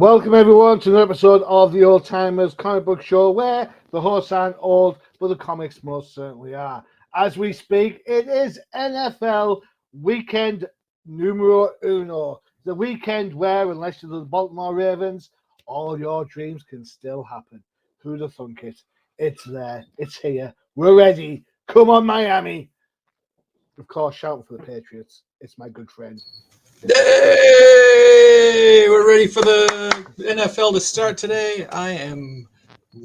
Welcome everyone to another episode of the Ol'Timers comic book show where the hosts aren't old, but the comics most certainly are. As we speak, it is NFL weekend numero uno. The weekend where, unless you're the Baltimore Ravens, all your dreams can still happen. Who'd have thunk it? It's there. It's here. We're ready. Come on, Miami. Of course, shouting for the Patriots. It's my good friend. Hey, we're ready for the NFL to start today. I am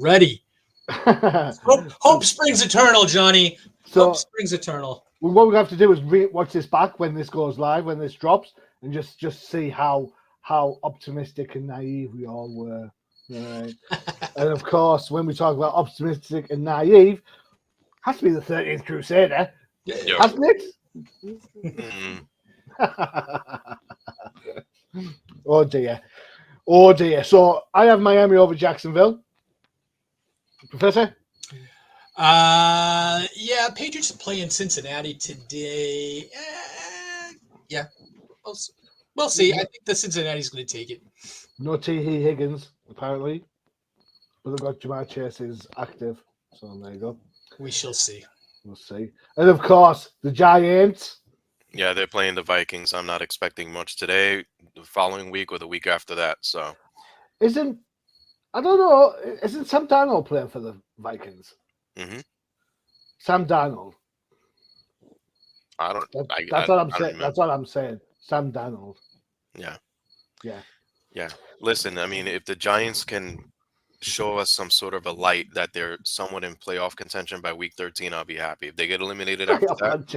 ready. Hope springs eternal, Johnny. Hope springs eternal. What we have to do is watch this back when this goes live, when this drops, and just see how optimistic and naive we all were. Right. And of course, when we talk about optimistic and naive, has to be the 13th Crusader, hasn't it? Oh dear. So I have Miami over Jacksonville. Professor? Yeah, Patriots play in Cincinnati today. Yeah, we'll see. I think the Cincinnati's going to take it. No T.H. Higgins, apparently. But they've got Jamar Chase is active. So there you go. We shall see. We'll see. And of course, the Giants. Yeah, they're playing the Vikings. I'm not expecting much today, the following week, or the week after that. So, I don't know. Isn't Sam Darnold playing for the Vikings? Mm-hmm. Sam Darnold. That's what I'm saying. That's what I'm saying. Sam Darnold. Yeah. Yeah. Listen, I mean, if the Giants can show us some sort of a light that they're somewhat in playoff contention by week 13, I'll be happy. If they get eliminated after that,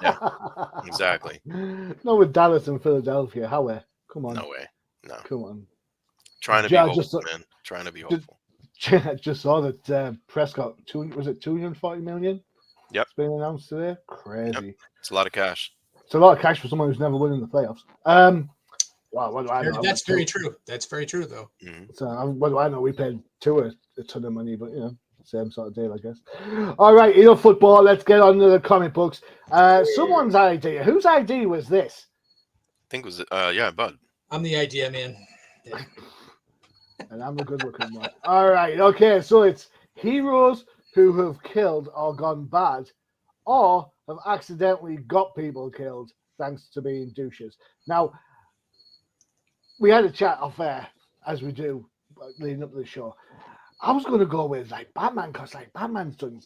yeah, exactly. No, with Dallas and Philadelphia, how? Come on. No way. No. Come on. Trying to be hopeful, man. Trying to be hopeful. Just saw that Prescott, was it $240 million? Yep. It's been announced today. Crazy. Yep. It's a lot of cash. It's a lot of cash for someone who's never won in the playoffs. Wow, what do I know? That's very true. That's very true, though. Mm-hmm. So what do I know? We paid Tua a ton of money, but same sort of deal, I guess. All right, enough football. Let's get on to the comic books. Someone's idea. Whose idea was this? I think it was Bud. I'm the idea man. Yeah. And I'm the good-looking one. All right, okay. So it's heroes who have killed or gone bad, or have accidentally got people killed thanks to being douches. Now, we had a chat off air, as we do, leading up to the show. I was going to go with Batman, because Batman's done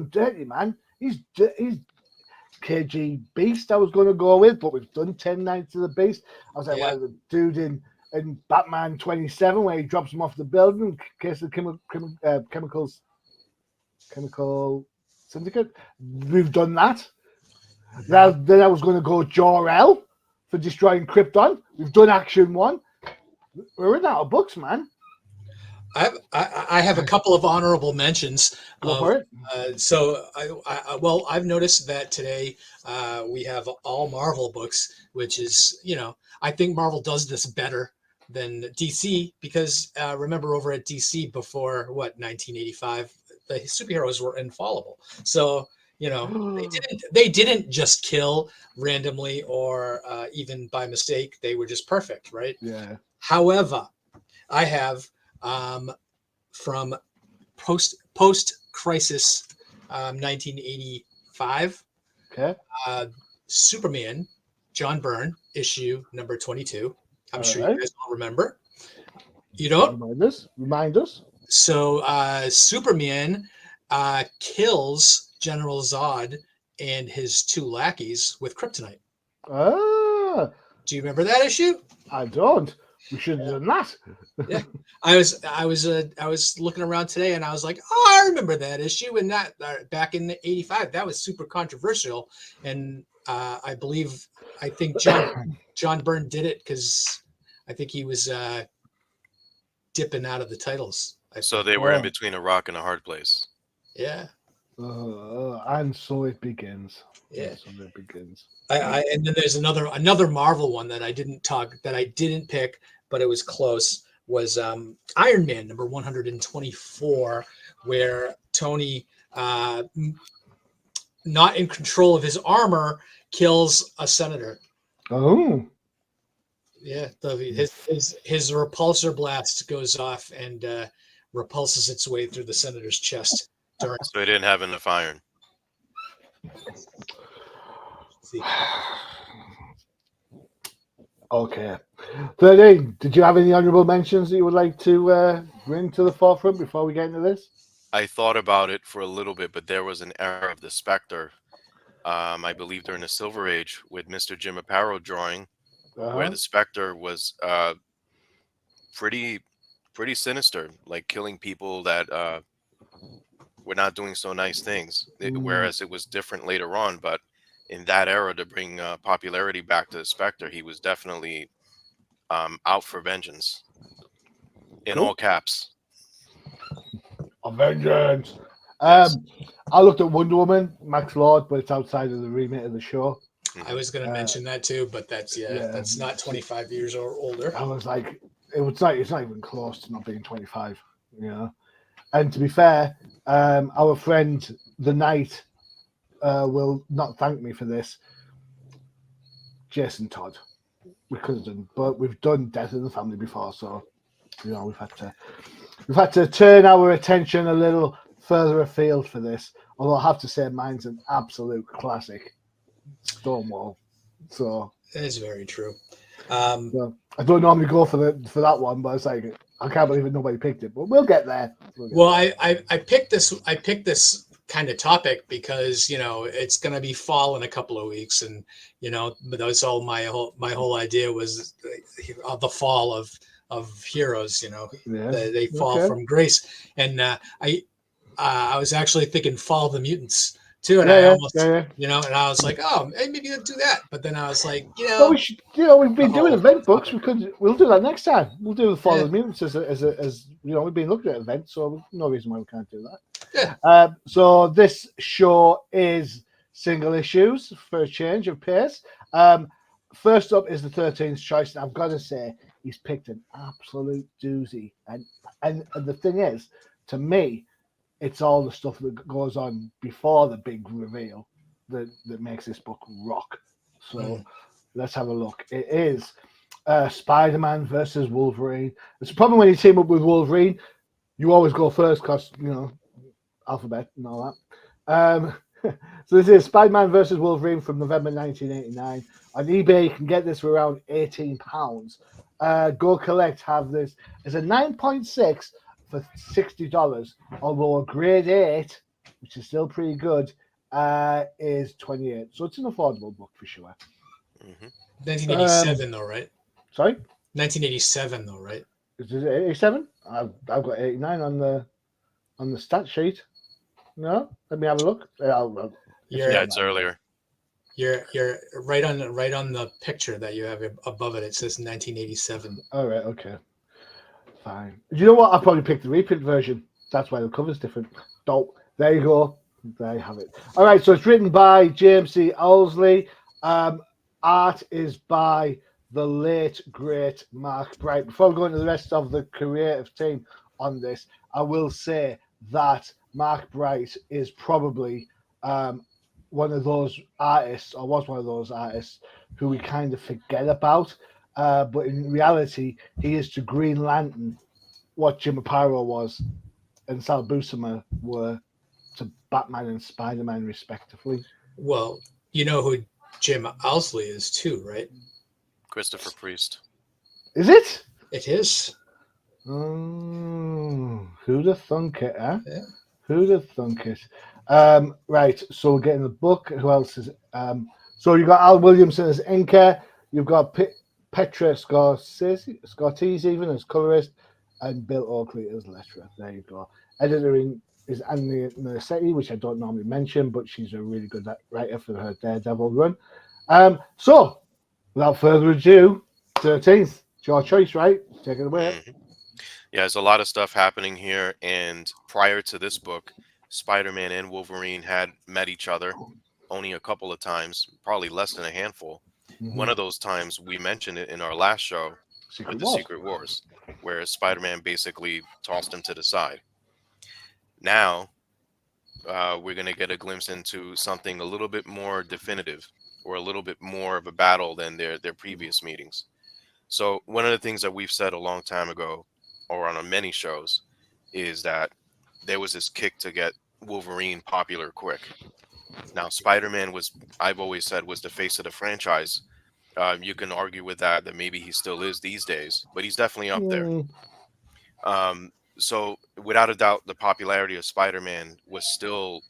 dirty, man. He's KG Beast. I was going to go with, but we've done 10 Nights of the Beast. I was like, well, the dude in Batman 27 where he drops him off the building in case of chemical syndicate. We've done that. Then I was going to go Jor-El for destroying Krypton. We've done Action 1. We're in out of books, man. I have a couple of honorable mentions. Go for it. I've noticed that today we have all Marvel books, which is, I think Marvel does this better than DC because remember over at DC before 1985, the superheroes were infallible. So they didn't just kill randomly or even by mistake. They were just perfect, right? Yeah. However, I have from post-crisis 1985. Okay. Superman, John Byrne, issue number 22. I'm sure right. You guys all remember. You don't? Remind us. So Superman kills General Zod and his two lackeys with kryptonite. Ah. Do you remember that issue? I don't. We should have done that. Yeah, I was looking around today and I was like, oh, I remember that issue, and that back in '85, that was super controversial, and I think John Byrne did it because I think he was dipping out of the titles. So they were in between a rock and a hard place. Yeah. And so it begins. Yeah. So it begins. And then there's another Marvel one that I didn't pick, but it was close. Was Iron Man number 124, where Tony, not in control of his armor, kills a senator. Oh. Yeah, his repulsor blast goes off and repulses its way through the senator's chest during. So he didn't have enough iron. See. Okay. 13. Did you have any honourable mentions that you would like to bring to the forefront before we get into this? I thought about it for a little bit, but there was an era of the Spectre. I believe during the Silver Age with Mr. Jim Aparo drawing, where the Spectre was pretty sinister, like killing people that were not doing so nice things. Whereas it was different later on, but in that era to bring popularity back to the Spectre, he was definitely out for vengeance in all caps. A vengeance. Yes. I looked at Wonder Woman, Max Lord, but it's outside of the remit of the show. I was going to mention that too, but that's not 25 years or older. I was like, it's not even close to not being 25, you know. And to be fair, our friend the Knight will not thank me for this. Jason Todd, we could have done, but we've done Death in the Family before, so you know we've had to turn our attention a little further afield for this. Although I have to say, mine's an absolute classic, Stonewall. So that is very true. So I don't normally go for that one, but it's like I can't believe it, nobody picked it. But we'll get there. I picked this kind of topic because it's going to be fall in a couple of weeks, and that's all my whole idea was the fall of heroes. They fall from grace, and I was actually thinking Fall of the Mutants too, and I almost and I was like, oh, hey, maybe I'll do that, but then I was like, But we should, we've been doing event books. We'll do that next time. We'll do the Fall of the Mutants as we've been looking at events, so no reason why we can't do that. Yeah. So this show is single issues for a change of pace. First up is the 13th choice, and I've got to say he's picked an absolute doozy. And the thing is, to me, it's all the stuff that goes on before the big reveal that makes this book rock. So let's have a look. It is Spider-Man versus Wolverine. It's a problem when you team up with Wolverine. You always go first because, alphabet and all that. So this is Spider-Man versus Wolverine from November 1989. On eBay, you can get this for around £18. Go Collect have this as a 9.6 for $60, although a grade 8, which is still pretty good, is 28. So it's an affordable book for sure. 1987 though, right? Sorry? 1987 though, right? Is it 87? I've got 89 on the stat sheet. No? Let me have a look. It's earlier. You're right on the picture that you have above it. It says 1987. All right, okay. Fine. Do you know what? I probably picked the reprint version. That's why the cover's different. Dope. There you go. There you have it. All right, so it's written by James C. Owsley. Art is by the late, great Mark Bright. Before we go into the rest of the creative team on this, I will say that Mark Bright is probably one of those artists, or was one of those artists, who we kind of forget about. But in reality, he is to Green Lantern what Jim Aparo was and Sal Buscema were to Batman and Spider-Man, respectively. Well, you know who Jim Owsley is too, right? Christopher Priest. Is it? It is. Who'd have thunk it, huh? Yeah. Who'd have thunk it? Right, so we're getting the book. Who else is... so you've got Al Williamson as inker. You've got Petra Scottese even as colorist, and Bill Oakley as letterer. There you go. Editor is Annie Nursetti, which I don't normally mention, but she's a really good writer for her Daredevil run. So, without further ado, 13th. It's your choice, right? Take it away. Yeah, there's a lot of stuff happening here, and prior to this book, Spider-Man and Wolverine had met each other only a couple of times, probably less than a handful. One of those times we mentioned it in our last show with the Secret Wars, where Spider-Man basically tossed him to the side. Now, we're going to get a glimpse into something a little bit more definitive, or a little bit more of a battle than their previous meetings. So one of the things that we've said a long time ago, or on many shows, is that there was this kick to get Wolverine popular quick. Now, Spider-Man was, I've always said, was the face of the franchise. You can argue with that maybe he still is these days, but he's definitely up there. Mm, So without a doubt, the popularity of Spider-Man was still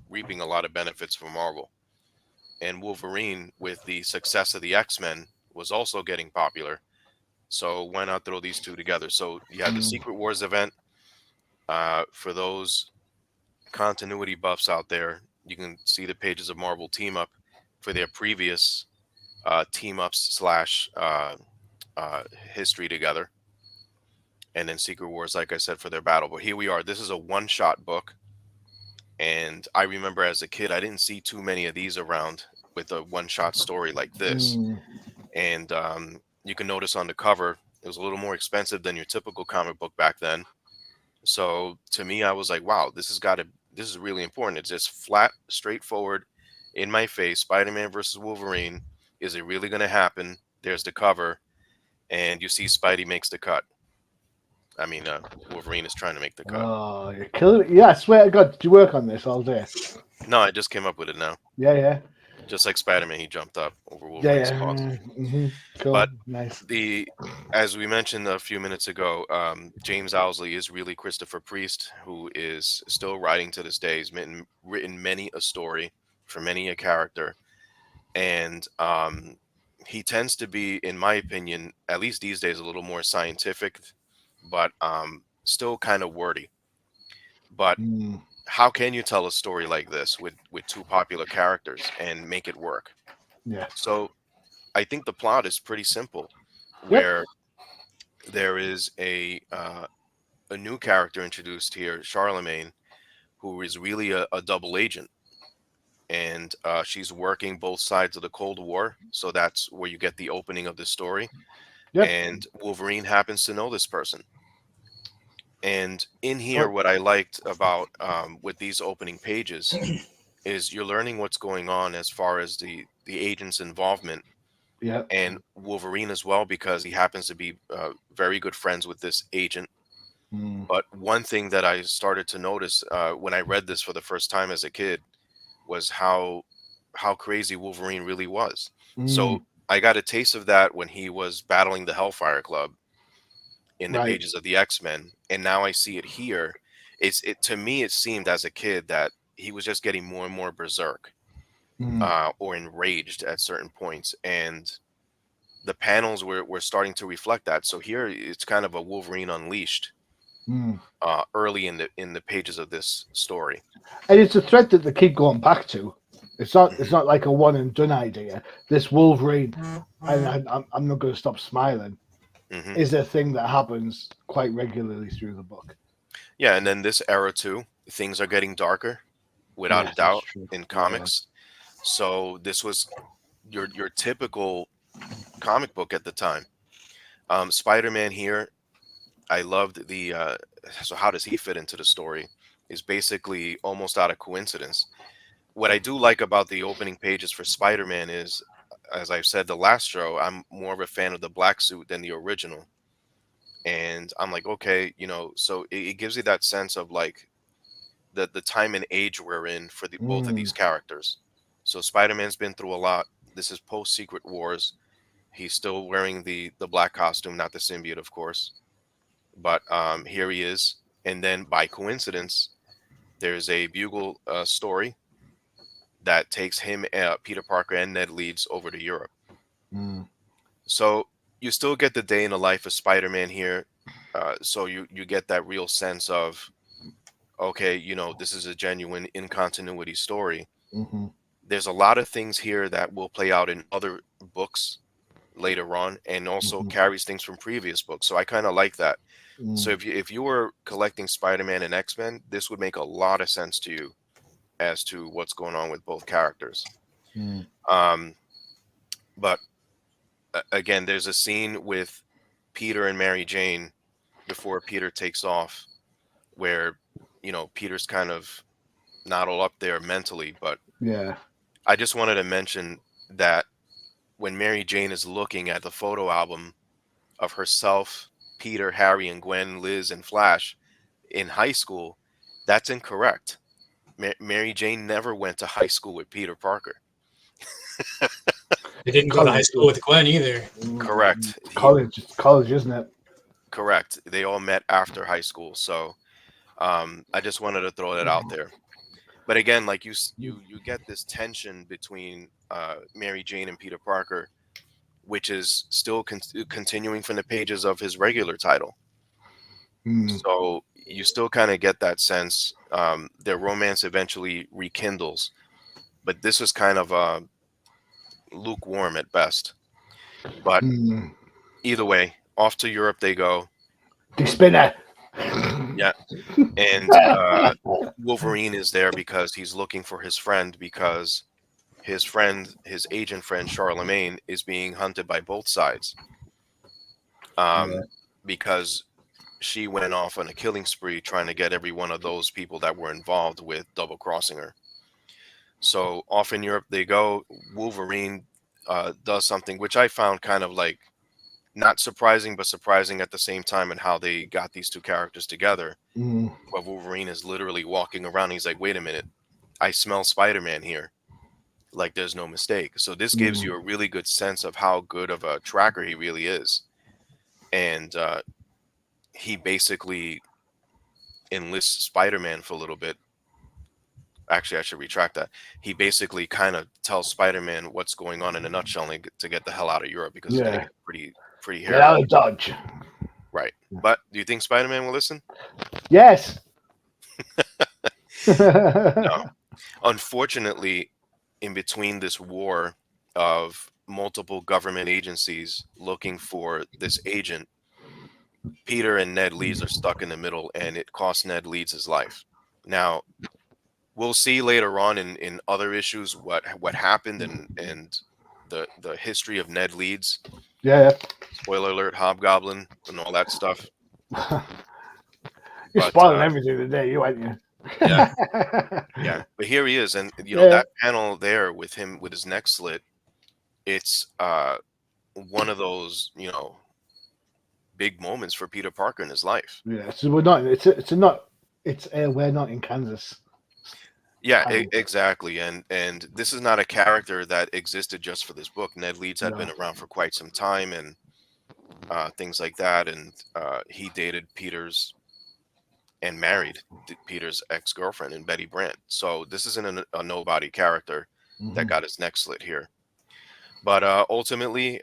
reaping a lot of benefits for Marvel. And Wolverine, with the success of the X-Men, was also getting popular. So why not throw these two together? So you had the mm, Secret Wars event. For those continuity buffs out there, you can see the pages of Marvel Team Up for their previous team ups slash history together. And then Secret Wars, like I said, for their battle. But here we are. This is a one-shot book. And I remember as a kid, I didn't see too many of these around with a one-shot story like this. mm. And you can notice on the cover, it was a little more expensive than your typical comic book back then. So to me, I was like, wow, this is really important. It's just flat, straightforward, in my face. Spider-Man versus Wolverine. Is it really going to happen? There's the cover, and you see Spidey makes the cut. I mean, Wolverine is trying to make the cut. Oh, you're killing me. Yeah, I swear to God, did you work on this all day? No, I just came up with it now. Yeah, yeah. Just like Spider-Man, he jumped up over Yeah, Wolverine's yeah. cause. Cool. But Nice. as we mentioned a few minutes ago, James Owsley is really Christopher Priest, who is still writing to this day. He's written many a story for many a character, and he tends to be, in my opinion, at least these days, a little more scientific, but still kind of wordy. But Mm, how can you tell a story like this with two popular characters and make it work? yeah. So I think the plot is pretty simple, Yep. where there is a new character introduced here, Charlemagne, who is really a double agent, and she's working both sides of the Cold War. So that's where you get the opening of the story. Yep. And Wolverine happens to know this person. And in here, What? what I liked about with these opening pages is you're learning what's going on as far as the agent's involvement, Yep. and Wolverine as well, because he happens to be very good friends with this agent. Mm, But one thing that I started to notice when I read this for the first time as a kid was how crazy Wolverine really was. mm, So I got a taste of that when he was battling the Hellfire Club in the right. pages of the X-Men, and now I see it here. It to me it seemed as a kid that he was just getting more and more berserk Mm, or enraged at certain points, and the panels were starting to reflect that. So here it's kind of a Wolverine unleashed mm. early in the pages of this story. And it's a thread that they keep going back to. It's not. It's Hmm. not like a one and done idea. This Wolverine, and I'm not going to stop smiling, Hmm. is a thing that happens quite regularly through the book. Yeah, and then this era too, things are getting darker, without a Yes, that's doubt, true. in Yeah, yeah. comics. So this was your typical comic book at the time. Spider-Man here, I loved the so how does he fit into the story is basically almost out of coincidence. What I do like about the opening pages for Spider-Man is, as I've said the last show, I'm more of a fan of the black suit than the original. And I'm like, okay, so it gives you that sense of like the time and age we're in for both of Mm, these characters. So Spider-Man's been through a lot. This is post Secret Wars. He's still wearing the black costume, not the symbiote, of course. But here he is. And then by coincidence, there's a Bugle story that takes him, Peter Parker, and Ned Leeds over to Europe. mm, So you still get the day in the life of Spider-Man here. So you get that real sense of, okay, this is a genuine in continuity story. mm-hmm, There's a lot of things here that will play out in other books later on, and also mm-hmm, carries things from previous books. So I kind of like that. So mm, if you were collecting Spider-Man and X-Men, this would make a lot of sense to you as to what's going on with both characters. mm, Um, but again, there's a scene with Peter and Mary Jane before Peter takes off, where Peter's kind of not all up there mentally. But yeah. I just wanted to mention that when Mary Jane is looking at the photo album of herself, Peter, Harry, and Gwen, Liz, and Flash in high school, that's incorrect. Mary Jane never went to high school with Peter Parker. They didn't go to high school with Gwen either. Correct. College, isn't it? Correct. They all met after high school. So I just wanted to throw that out there. But again, like you get this tension between Mary Jane and Peter Parker, which is still continuing from the pages of his regular title. So you still kind of get that sense. Their romance eventually rekindles, but this is kind of lukewarm at best. But either way, off to Europe they go. The spinner. Yeah. And Wolverine is there because he's looking for his friend, because his agent friend Charlemagne, is being hunted by both sides. Because she went off on a killing spree trying to get every one of those people that were involved with double crossing her. So off in Europe they go. Wolverine does something which I found kind of like not surprising, but surprising at the same time, in how they got these two characters together. But Wolverine is literally walking around. He's like, wait a minute, I smell Spider-Man here. Like, there's no mistake. So this gives you a really good sense of how good of a tracker he really is. And he basically enlists Spider-Man for a little bit. Actually, I should retract that. He basically kind of tells Spider-Man what's going on in a nutshell, and to get the hell out of Europe, because it's going to get pretty hairy. Get out of Dodge. Right. But do you think Spider-Man will listen? Yes. No. Unfortunately, in between this war of multiple government agencies looking for this agent, Peter and Ned Leeds are stuck in the middle, and it costs Ned Leeds his life. Now, we'll see later on in other issues what happened and the history of Ned Leeds. Yeah. Spoiler alert, Hobgoblin and all that stuff. You're spoiling everything today, you ain't you? Yeah. Yeah. But here he is, and that panel there with him with his neck slit, it's one of those, big moments for Peter Parker in his life. Yeah, so we're not. We're not in Kansas. Yeah, exactly. And this is not a character that existed just for this book. Ned Leeds had been around for quite some time, and things like that. And he dated Peter's and married Peter's ex-girlfriend, and Betty Brant. So this isn't a nobody character that got his neck slit here. But ultimately,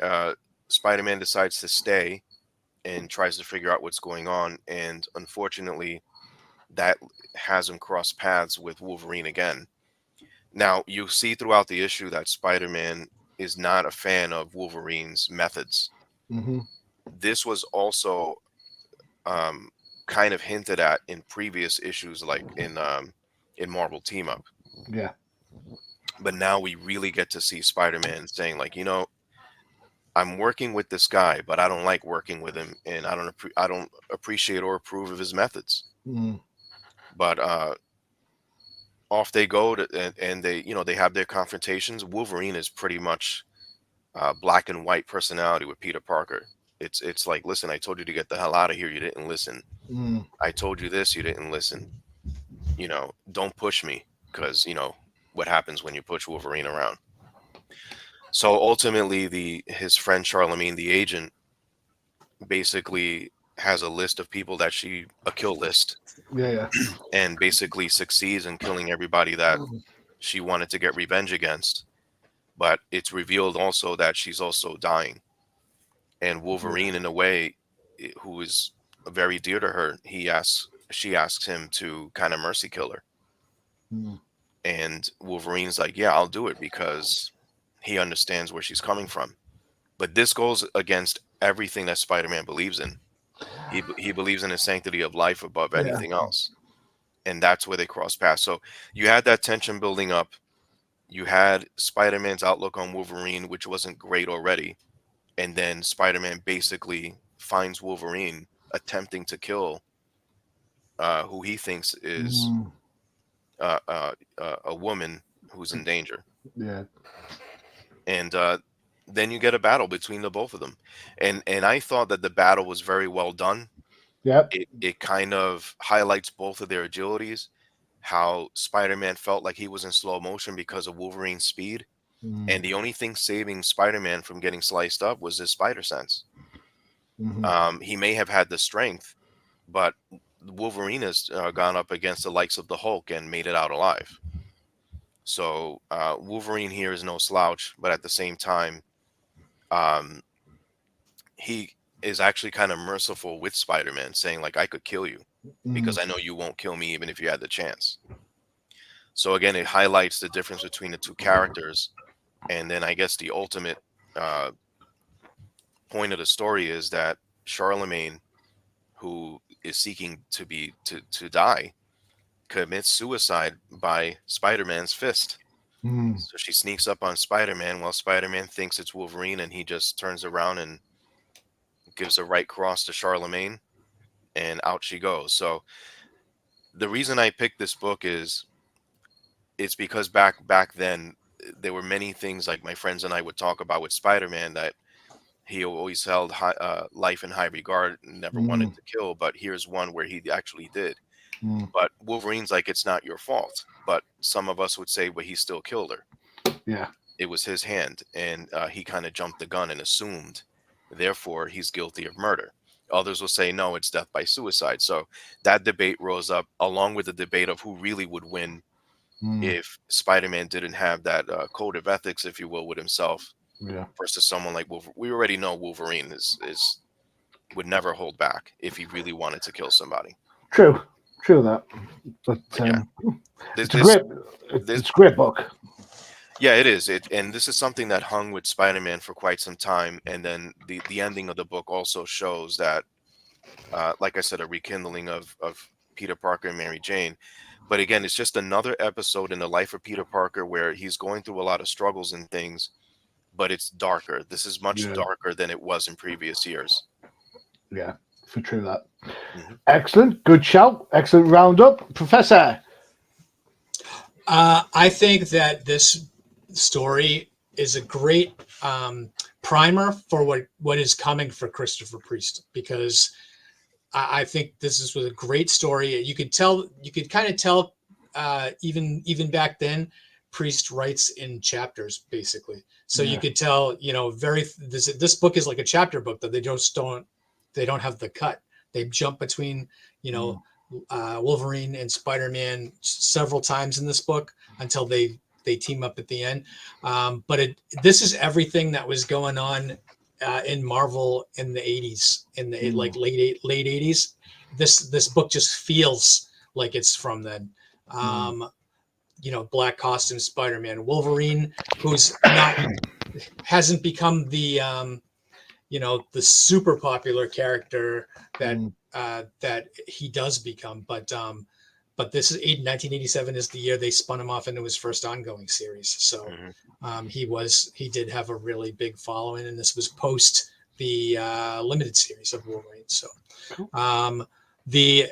Spider-Man decides to stay and tries to figure out what's going on. And unfortunately, that has him cross paths with Wolverine again. Now, you see throughout the issue that Spider-Man is not a fan of Wolverine's methods. This was also kind of hinted at in previous issues, like in Marvel Team Up. Yeah. But now we really get to see Spider-Man saying, like, I'm working with this guy, but I don't like working with him, and I don't appreciate or approve of his methods. But off they go and they they have their confrontations. Wolverine is pretty much black and white personality with Peter Parker. It's like, listen, I told you to get the hell out of here. You didn't listen. I told you this. You didn't listen. Don't push me, because what happens when you push Wolverine around. So ultimately, his friend Charlemagne, the agent, basically has a list of people a kill list. Yeah. And basically succeeds in killing everybody that she wanted to get revenge against. But it's revealed also that she's also dying. And Wolverine, in a way, who is very dear to her, she asks him to kind of mercy kill her. And Wolverine's like, yeah, I'll do it, because he understands where she's coming from. But this goes against everything that Spider-Man believes in. He believes in the sanctity of life above anything else. And that's where they cross paths. So you had that tension building up. You had Spider-Man's outlook on Wolverine, which wasn't great already. And then Spider-Man basically finds Wolverine attempting to kill who he thinks is a woman who's in danger. Yeah. And then you get a battle between the both of them. And I thought that the battle was very well done. Yep. It kind of highlights both of their agilities, how Spider-Man felt like he was in slow motion because of Wolverine's speed. And the only thing saving Spider-Man from getting sliced up was his spider sense. He may have had the strength, but Wolverine has gone up against the likes of the Hulk and made it out alive. So Wolverine here is no slouch, but at the same time, he is actually kind of merciful with Spider-Man, saying like, I could kill you because I know you won't kill me even if you had the chance. So again, it highlights the difference between the two characters. And then I guess the ultimate point of the story is that Charlemagne, who is seeking to die, commits suicide by Spider-Man's fist. So she sneaks up on Spider-Man while Spider-Man thinks it's Wolverine, and he just turns around and gives a right cross to Charlemagne, and out she goes. So the reason I picked this book is it's because back then there were many things like my friends and I would talk about with Spider-Man that he always held life in high regard and never wanted to kill. But here's one where he actually did. But Wolverine's like, it's not your fault. But some of us would say, well, he still killed her. Yeah. It was his hand. And he kind of jumped the gun and assumed, therefore, he's guilty of murder. Others will say, no, it's death by suicide. So that debate rose up along with the debate of who really would win if Spider-Man didn't have that code of ethics, if you will, with himself. Yeah. Versus someone like Wolverine. We already know Wolverine is would never hold back if he really wanted to kill somebody. True that. But yeah, it's a great book. Yeah, it is. And this is something that hung with Spider-Man for quite some time. And then the ending of the book also shows that, like I said, a rekindling of Peter Parker and Mary Jane. But again, it's just another episode in the life of Peter Parker where he's going through a lot of struggles and things, but it's darker. This is much darker than it was in previous years. Yeah, for true that. Excellent. Good shout. Excellent roundup. Professor? I think that this story is a great primer for what is coming for Christopher Priest, because I think this was a great story. You could kind of tell even back then, Priest writes in chapters basically. So you could tell, this book is like a chapter book that they don't have the cut. They jump between, Wolverine and Spider-Man several times in this book until they team up at the end. But this is everything that was going on in Marvel in the 80s, in the late 80s. This book just feels like it's from then. Black costume Spider-Man, Wolverine, who's hasn't become the the super popular character that he does become, but this is 1987 is the year they spun him off into his first ongoing series. So he did have a really big following, and this was post the limited series of Wolverine. So the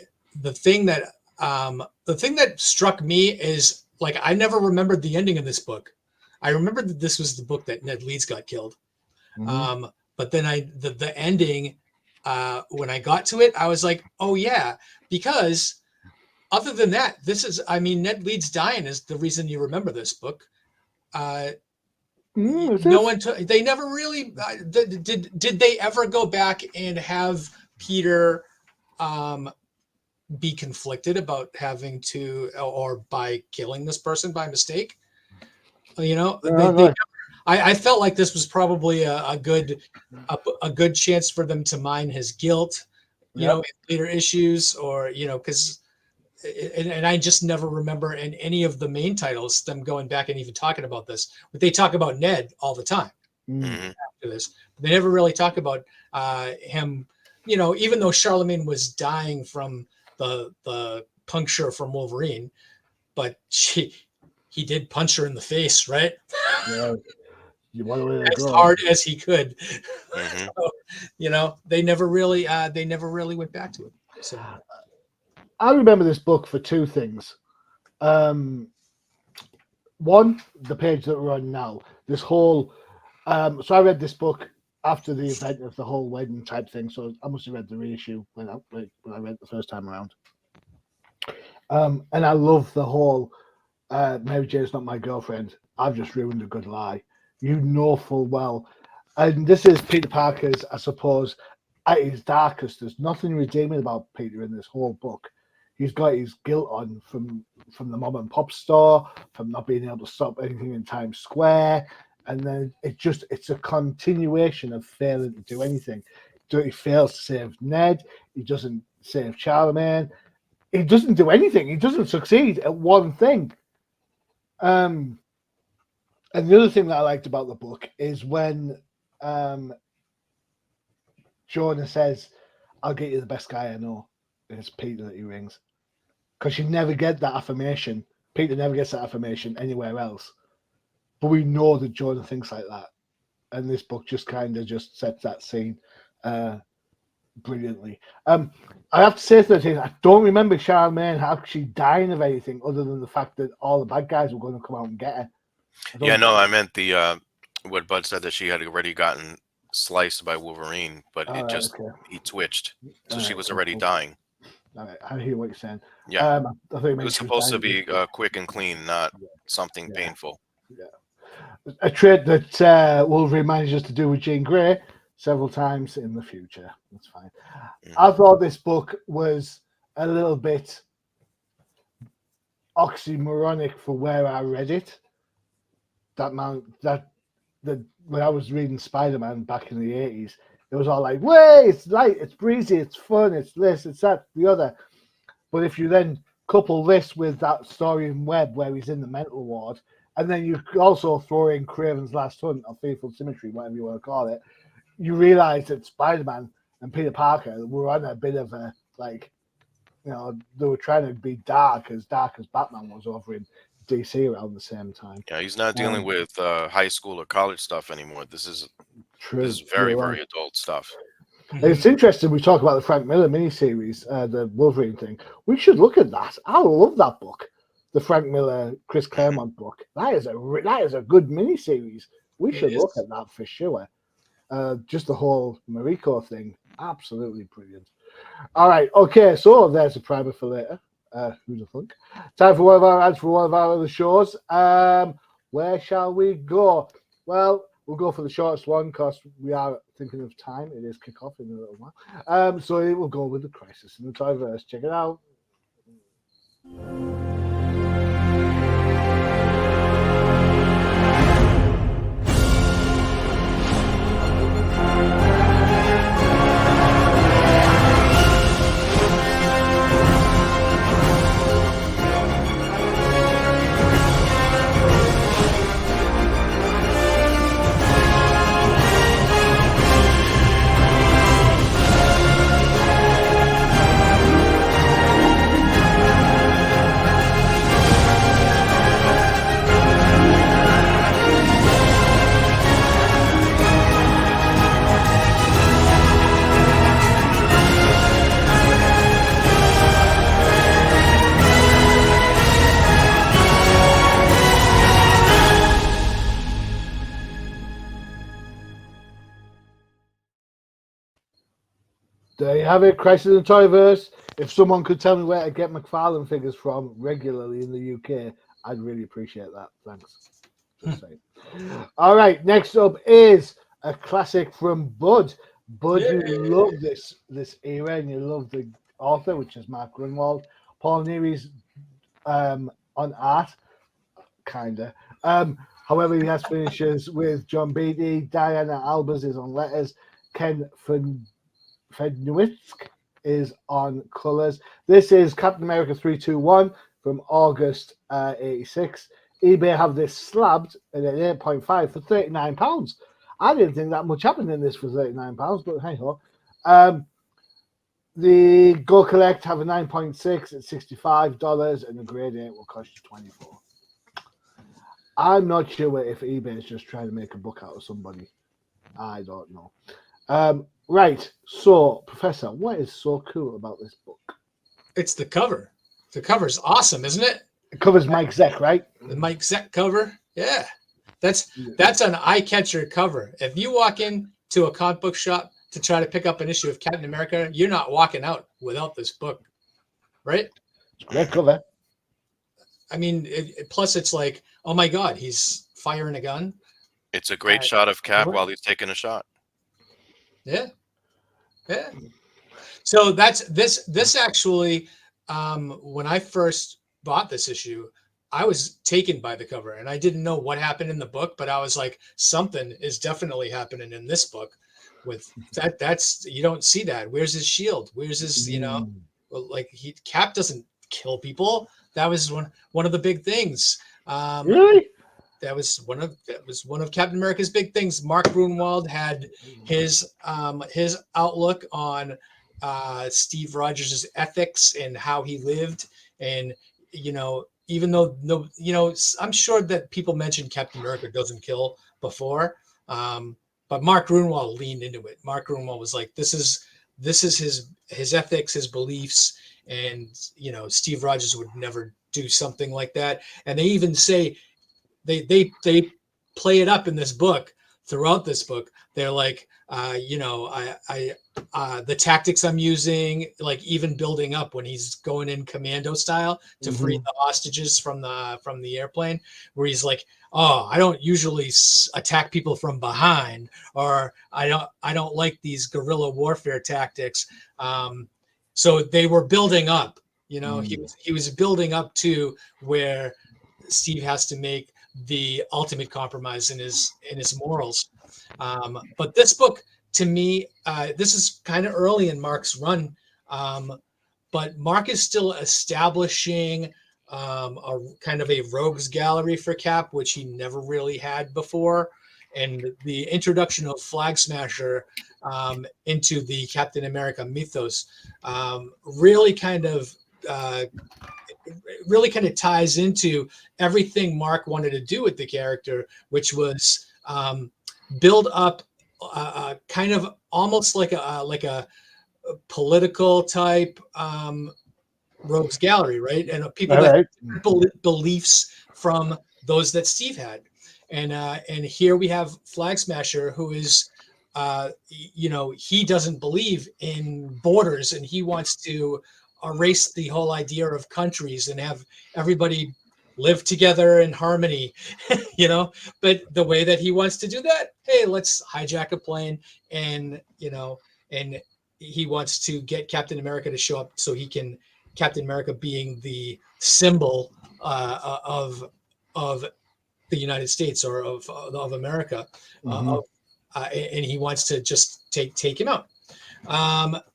thing that struck me is, like, I never remembered the ending of this book. I remembered that this was the book that Ned Leeds got killed. But then the ending, when I got to it, I was like, oh yeah, because other than that, Ned Leeds dying is the reason you remember this book. They never really did they ever go back and have Peter be conflicted about having to, or by killing this person by mistake? I felt like this was probably a good chance for them to mine his guilt, in later issues, or because, and I just never remember in any of the main titles them going back and even talking about this. But they talk about Ned all the time after this. But they never really talk about him. Even though Charlemagne was dying from the puncture from Wolverine, but he did punch her in the face, right? Yeah. As hard as he could. So, they never really went back to it. So I remember this book for two things. One, the page that we're on now, this whole So I read this book after the event of the whole wedding type thing. So I must have read the reissue when I read it the first time around. And I love the whole Mary Jane's not my girlfriend. I've just ruined a good lie. You know full well. And this is Peter Parker's, I suppose, at his darkest. There's nothing redeeming about Peter in this whole book. He's got his guilt on from the mom and pop store, from not being able to stop anything in Times Square. And then it's a continuation of failing to do anything. He fails to save Ned. He doesn't save Charlemagne. He doesn't do anything. He doesn't succeed at one thing. And the other thing that I liked about the book is when Jonah says, "I'll get you the best guy I know." And it's Peter that he rings. Because you never get that affirmation. Peter never gets that affirmation anywhere else. But we know that Jonah thinks like that. And this book just kind of just sets that scene brilliantly. I have to say that I don't remember Charlemagne actually dying of anything other than the fact that all the bad guys were going to come out and get her. Yeah, no, I meant the what Bud said, that she had already gotten sliced by Wolverine, but he twitched, so she was already dying. All right, I hear what you're saying. Yeah, I think it was supposed to be quick and clean, not something painful. Yeah, a trait that Wolverine manages to do with Jean Grey several times in the future. That's fine. I thought this book was a little bit oxymoronic for where I read it. When I was reading Spider-Man back in the 80s, it was all like, way, it's light, it's breezy, it's fun, it's this, it's that, the other. But if you then couple this with that story in Web where he's in the mental ward, and then you also throw in Craven's Last Hunt or Fearful Symmetry, whatever you want to call it, you realize that Spider-Man and Peter Parker were on a bit of a, like, they were trying to be dark as Batman was over in DC around the same time. Yeah, he's not dealing with high school or college stuff anymore. This is very, very adult stuff. It's interesting we talk about the Frank Miller miniseries, the Wolverine thing. We should look at that. I love that book, the Frank Miller, Chris Claremont book. That is a good miniseries. We should look at that for sure. Just the whole Mariko thing, absolutely brilliant. All right, okay, so there's a primer for later. Who'd have thunk? Time for one of our ads for one of our other shows. Where shall we go? Well, we'll go for the shortest one because we are thinking of time. It is kickoff in a little while. So it will go with the Crisis in the Toyverse. Check it out. There you have it, Crisis in the Toyverse. If someone could tell me where to get McFarlane figures from regularly in the UK, I'd really appreciate that. Thanks. Just saying. All right, next up is a classic from Bud. Bud, you love this era and you love the author, which is Mark Grunwald. Paul Neary's on art, kinda. However, he has finishes with John Beatty. Diana Albers is on letters. Ken Fednowitsk is on colors. This is Captain America 321 from August 86. eBay have this slabbed at an 8.5 for £39. I didn't think that much happened in this for £39, but hey ho. The Go Collect have a 9.6 at $65, and the grade 8 will cost you $24. I'm not sure if eBay is just trying to make a book out of somebody. I don't know. Right, so Professor, what is so cool about this book? It's the cover. The cover's awesome, isn't it? It covers Mike Zeck, right? The Mike Zeck cover, yeah. That's an eye catcher cover. If you walk in to a comic book shop to try to pick up an issue of Captain America, you're not walking out without this book, right? Great cover. I mean, plus it's like, oh my God, he's firing a gun. It's a great shot of Cap while he's taking a shot. Yeah. Yeah. So that's this actually, when I first bought this issue, I was taken by the cover and I didn't know what happened in the book, but I was like, something is definitely happening in this book with that. That's, you don't see that. Where's his shield? Where's his, like Cap doesn't kill people. That was one of the big things. Really? That was one of Captain America's big things. Mark Grunwald had his outlook on Steve Rogers' ethics and how he lived, and even though I'm sure that people mentioned Captain America doesn't kill before, but Mark Grunwald leaned into it. Mark Grunwald was like, this is his ethics, his beliefs, and Steve Rogers would never do something like that. And they even say they play it up in this book. Throughout this book, they're like, the tactics I'm using, like even building up when he's going in commando style to free the hostages from the airplane, where he's like, oh, I don't usually attack people from behind, or I don't like these guerrilla warfare tactics. So they were building up, he was building up to where Steve has to make the ultimate compromise in his morals. But this book, to me, this is kind of early in Mark's run, but Mark is still establishing a kind of a rogues gallery for Cap, which he never really had before. And the introduction of Flag Smasher into the Captain America mythos really kind of ties into everything Mark wanted to do with the character, which was build up kind of almost like a political type rogues gallery, right? And people that had different beliefs from those that Steve had. And here we have Flag Smasher, who is he doesn't believe in borders, and he wants to erase the whole idea of countries and have everybody live together in harmony, but the way that he wants to do that, hey, let's hijack a plane, and he wants to get Captain America to show up so he can, Captain America being the symbol of the United States, or of America, and he wants to just take him out,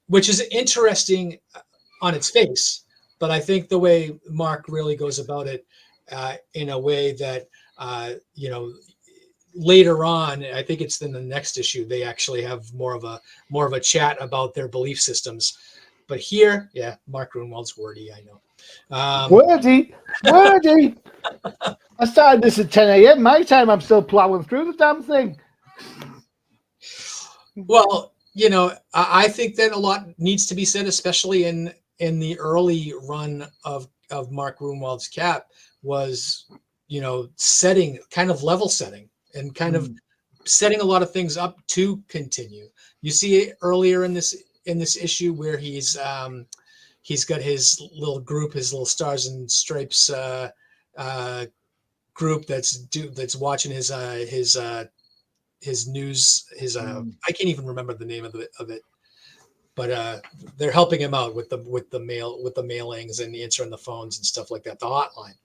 which is interesting on its face, but I think the way Mark really goes about it in a way that later on, I think it's in the next issue, they actually have more of a chat about their belief systems. But here, Mark Grunwald's wordy, I know. Wordy. I started this at 10 a.m. my time. I'm still plowing through the damn thing. Well, I think that a lot needs to be said, especially in the early run of Mark Grunwald's Cap, was setting, kind of level setting, and kind of setting a lot of things up to continue. You see it earlier in this issue where he's got his little group, his little Stars and Stripes group that's watching his news, I can't even remember the name of it, but they're helping him out with the mailings and answering the phones and stuff like that. The hotline.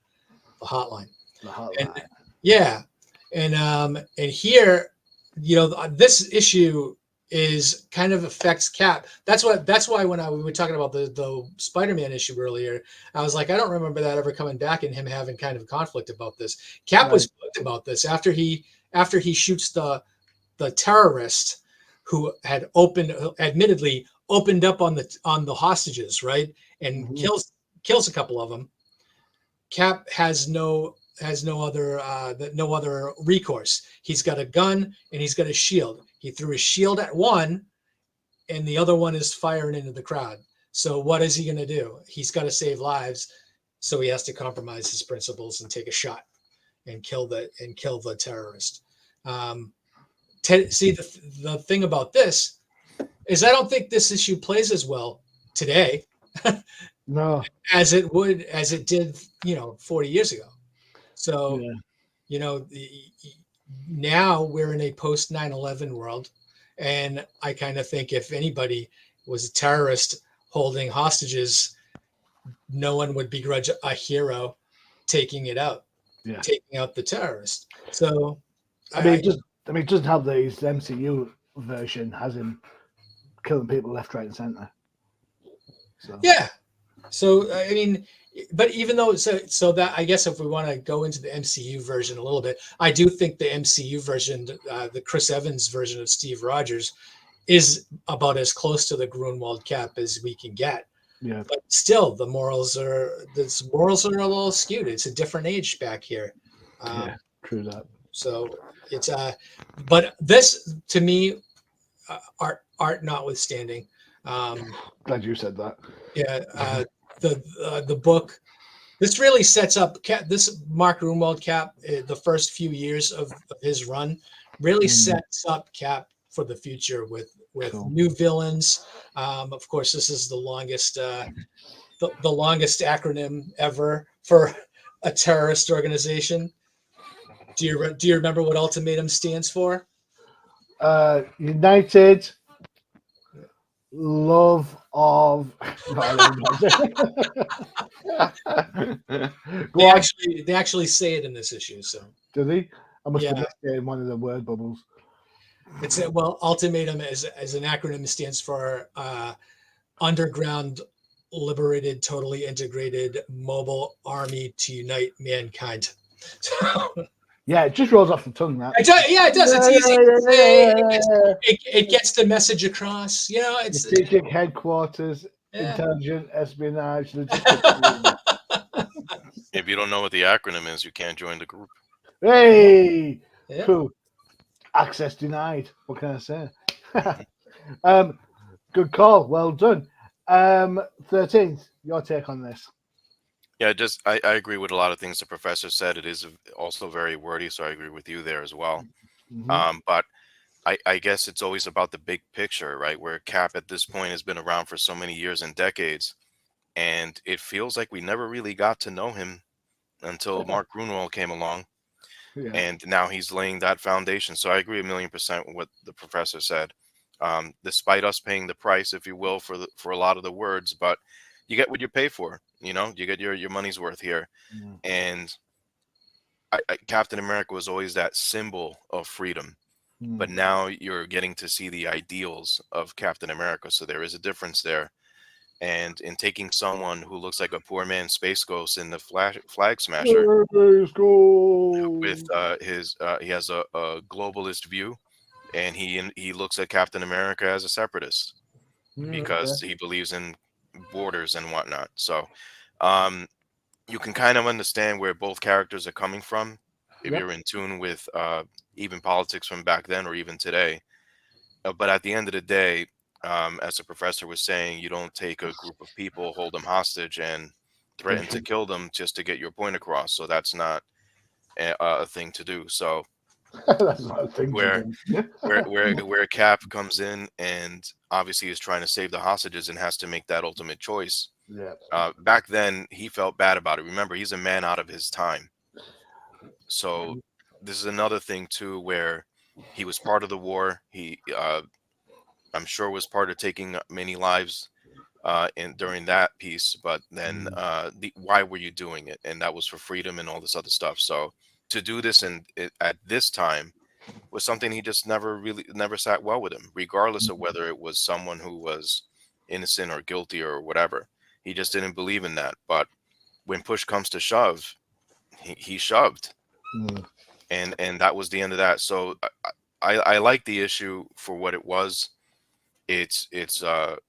And here, this issue is kind of affects Cap. That's why when we were talking about the Spider-Man issue earlier, I was like, I don't remember that ever coming back and him having kind of conflict about this. Cap was conflict about this after he shoots the terrorist who had admittedly opened up on the hostages, right, and kills a couple of them. Cap has no other recourse. He's got a gun and he's got a shield. He threw his shield at one, and the other one is firing into the crowd. So what is he going to do? He's got to save lives, so he has to compromise his principles and take a shot. and kill the terrorist. See, the thing about this is I don't think this issue plays as well today No. as it did 40 years ago. So now we're in a post 9/11 world, and I kind of think if anybody was a terrorist holding hostages, no one would begrudge a hero taking out the terrorist. So it doesn't have his MCU version has him killing people left, right, and center. So. Yeah. So I mean, but even though so that I guess if we want to go into the MCU version a little bit, I do think the MCU version, the Chris Evans version of Steve Rogers, is about as close to the Grunwald Cap as we can get. Yeah. But still, the morals are a little skewed. It's a different age back here. Yeah, true that. So it's but this to me, art notwithstanding. Glad you said that. Yeah, the book. This really sets up this Mark Grunwald Cap. The first few years of his run really sets up Cap for the future with Cool. new villains. Of course, this is the longest acronym ever for a terrorist organization. Do you remember what Ultimatum stands for? United Love of. They actually say it in this issue. So do they? I must have missed it in one of the word bubbles. It's Ultimatum as an acronym stands for Underground Liberated, Totally Integrated Mobile Army to Unite Mankind. Yeah, it just rolls off the tongue. That. It does. It's easy to say. It gets the message across. It's strategic headquarters, intelligent espionage. If you don't know what the acronym is, you can't join the group. Hey, cool. Access denied. What can I say? Good call. Well done. 13th, your take on this? Yeah, I agree with a lot of things the professor said. It is also very wordy, so I agree with you there as well. But I guess it's always about the big picture, right? Where Cap at this point has been around for so many years and decades, and it feels like we never really got to know him until Mark Grunwald came along. And now he's laying that foundation. So I agree 1,000,000% with what the professor said. Despite us paying the price, if you will, for a lot of the words, but you get what you pay for. You get your money's worth here. And Captain America was always that symbol of freedom. But now you're getting to see the ideals of Captain America. So there is a difference there. And in taking someone who looks like a poor man's Space Ghost in the Flag Smasher, with he has a globalist view, and he looks at Captain America as a separatist because he believes in borders and whatnot. So you can kind of understand where both characters are coming from if you're in tune with even politics from back then or even today. But at the end of the day, as the professor was saying, you don't take a group of people, hold them hostage, and threaten to kill them just to get your point across. So that's not a thing to do. So that's not a thing where to do. where Cap comes in and obviously is trying to save the hostages and has to make that ultimate choice. Back then, he felt bad about it. Remember, he's a man out of his time. So this is another thing too, where he was part of the war. He I'm sure was part of taking many lives during that piece, but then why were you doing it? And that was for freedom and all this other stuff. So to do this at this time was something he just never sat well with him, regardless of whether it was someone who was innocent or guilty or whatever. He just didn't believe in that. But when push comes to shove, he shoved, and that was the end of that. So I like the issue for what it was. It's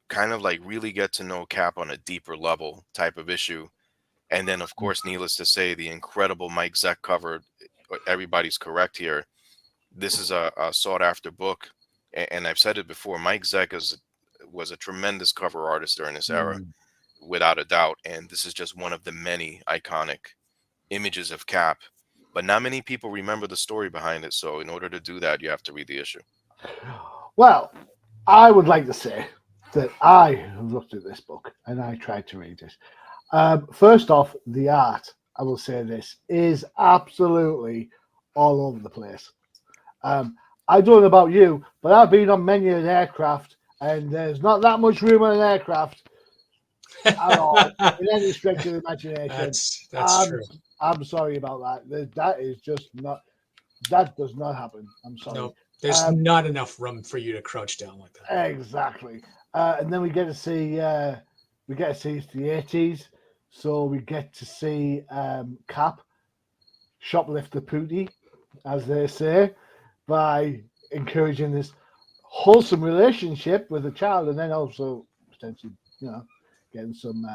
kind of like really get to know Cap on a deeper level type of issue. And then, of course, needless to say, the incredible Mike Zeck cover. Everybody's correct here. This is a sought after book. And I've said it before, Mike Zeck was a tremendous cover artist during this era, without a doubt. And this is just one of the many iconic images of Cap. but not many people remember the story behind it. So in order to do that, you have to read the issue. Well, I would like to say that I have looked at this book and I tried to read it. First off, the art, I will say this, is absolutely all over the place. I don't know about you, but I've been on many an aircraft, and there's not that much room on an aircraft at all, in any stretch of the imagination. That's true. I'm sorry about that. That is just not. That does not happen. I'm sorry. No, there's not enough room for you to crouch down like that. Exactly. And then we get to see it's the 80s, so we get to see Cap shoplift the pootie, as they say, by encouraging this wholesome relationship with the child, and then also potentially, getting some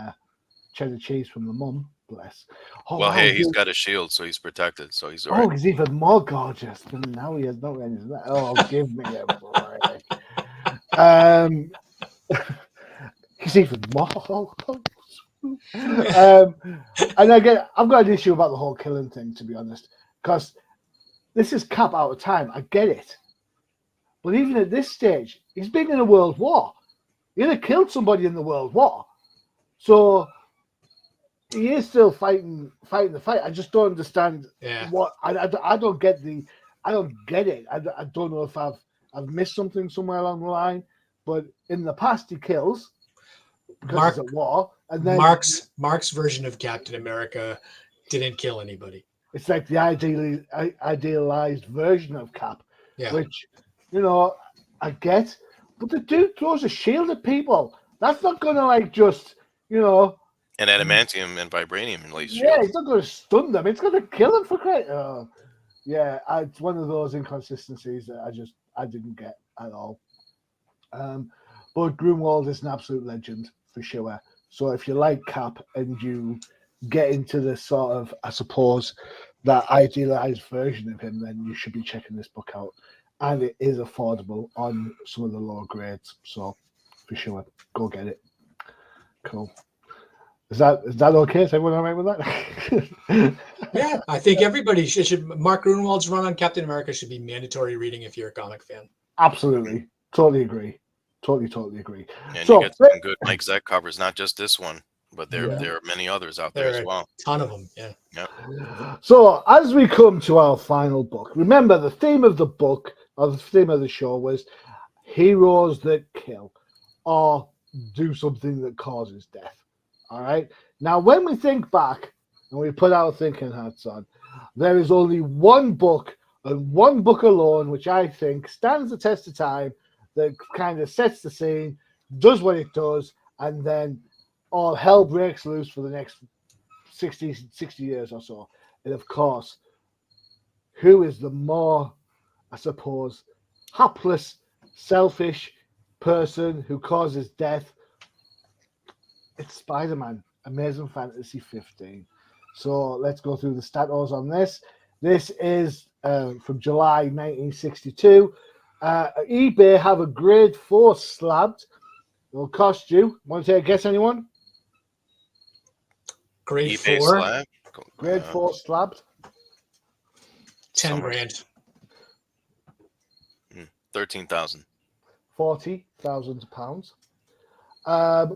cheddar cheese from the mum. Bless. Oh, well, wow, hey, he's got a shield, so he's protected, so he's all right. Oh, he's even more gorgeous than now. He has no any of that. Oh, give me a break. He's even more. And I've got an issue about the whole killing thing, to be honest, because this is Cap out of time. I get it, but even at this stage, he's been in a world war. He'd have killed somebody in the world war, so he is still fighting the fight. I just don't understand what I don't get I don't get it. I don't know if I've missed something somewhere along the line, but in the past he kills because it's a war. And then Mark's version of Captain America didn't kill anybody. It's like the idealized version of Cap, which I get, but the dude throws a shield at people. That's not gonna just And adamantium and vibranium in least. Yeah, it's not going to stun them. It's going to kill them for credit. It's one of those inconsistencies that I didn't get at all. But Grunwald is an absolute legend for sure. So if you like Cap and you get into the sort of, I suppose, that idealized version of him, then you should be checking this book out. And it is affordable on some of the lower grades. So for sure, go get it. Cool. Is that okay? Is everyone all right with that? Yeah, I think everybody should. Mark Grunwald's run on Captain America should be mandatory reading if you're a comic fan. Absolutely. Totally agree. Totally agree. And you get some good Mike Zeck covers, not just this one, but there are many others out there as well. A ton of them, yeah. So as we come to our final book, remember the theme of the book, or the theme of the show, was heroes that kill or do something that causes death. All right. Now, when we think back and we put our thinking hats on, there is only one book and one book alone, which I think stands the test of time, that kind of sets the scene, does what it does, and then all hell breaks loose for the next 60 years or so. And of course, who is the more, I suppose, hapless, selfish person who causes death? It's Spider-Man, Amazing Fantasy 15. So let's go through the status on this. This is from July 1962. eBay have a grade 4 slabbed. It'll cost you. Want to take a guess, anyone? Grade eBay 4? Slab? Grade 4 slabbed. 10 grand. 13,000. £40,000.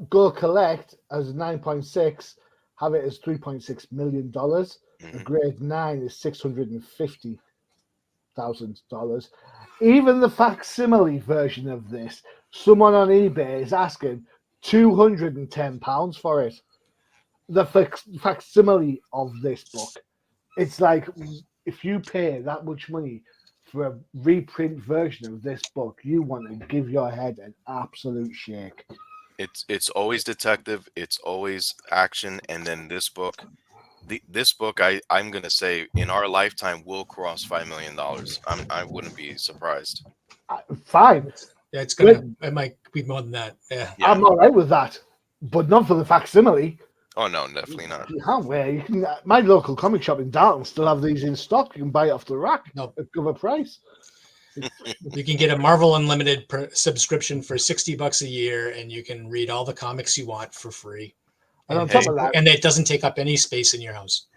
Go Collect as 9.6, have it as $3.6 million. A grade 9 is $650,000. Even the facsimile version of this, someone on eBay is asking £210 for it. The facsimile of this book, it's like if you pay that much money for a reprint version of this book, you want to give your head an absolute shake. It's always detective, it's always action, and then this book, this book, I'm gonna say in our lifetime will cross $5 million. I wouldn't be surprised. Fine. Yeah, it might be more than that. Yeah. I'm all right with that, but not for the facsimile. Oh no, definitely not. You can't wear. You can. My local comic shop in Darton still have these in stock. You can buy it off the rack at cover price. You can get a Marvel Unlimited subscription for $60 a year, and you can read all the comics you want for free. And on top of that, and it doesn't take up any space in your house.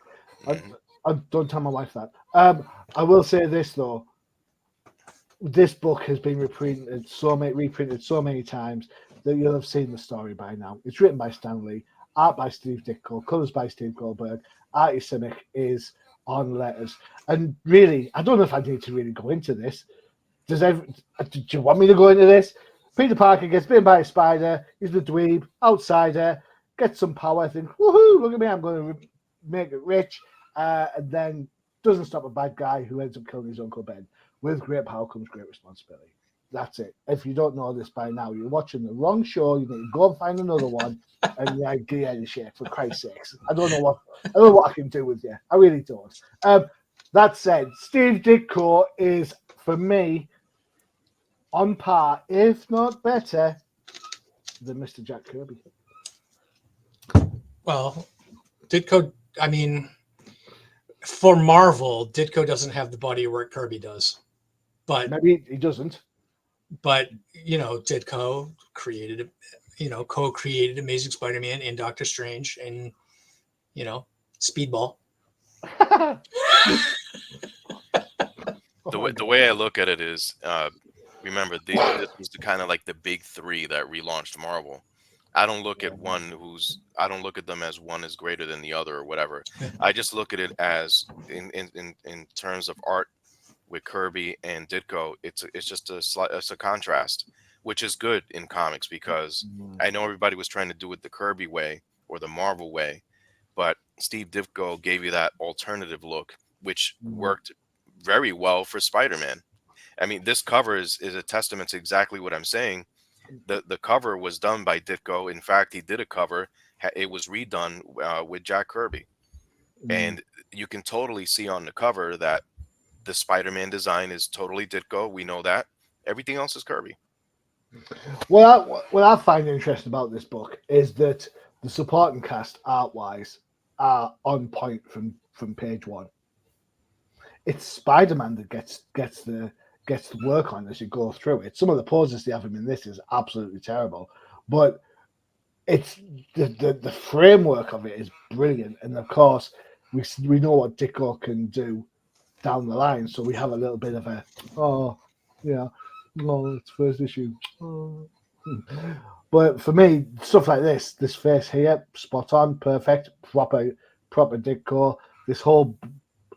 Don't tell my wife that. I will say this though. This book has been reprinted so many times that you'll have seen the story by now. It's written by Stan Lee, art by Steve Ditko, colours by Steve Goldberg. Artie Simic is on letters. And really, I don't know if I need to really go into this. Do you want me to go into this? Peter Parker gets bitten by a spider. He's the dweeb, outsider, gets some power, thinks, woohoo, look at me, I'm going to make it rich. And then doesn't stop a bad guy who ends up killing his Uncle Ben. With great power comes great responsibility. That's it. If you don't know this by now, you're watching the wrong show. You need to go and find another one. And get the shit, for Christ's sakes. I don't know what I can do with you. I really don't. That said, Steve Ditko is, for me, on par, if not better, than Mr. Jack Kirby. Well, Ditko, I mean, for Marvel, Ditko doesn't have the body of work Kirby does. But maybe he doesn't. But, Ditko co-created Amazing Spider-Man and Doctor Strange and, Speedball. The way I look at it is, remember, this was the kind of like the big three that relaunched Marvel. I don't look at I don't look at them as one is greater than the other or whatever. I just look at it as in terms of art with Kirby and Ditko. It's just a contrast, which is good in comics because I know everybody was trying to do it the Kirby way or the Marvel way, but Steve Ditko gave you that alternative look, which worked very well for Spider-Man. I mean, this cover is a testament to exactly what I'm saying. The cover was done by Ditko. In fact, he did a cover. It was redone with Jack Kirby. And you can totally see on the cover that the Spider-Man design is totally Ditko. We know that. Everything else is Kirby. What I find interesting about this book is that the supporting cast, art-wise, are on point from page one. It's Spider-Man that gets the work on as you go through it. Some of the poses they have him in this is absolutely terrible, but it's the framework of it is brilliant. And of course, we know what Ditko can do down the line, so we have a little bit of a it's first issue. Oh. But for me, stuff like this face here, spot on, perfect, proper Ditko. This whole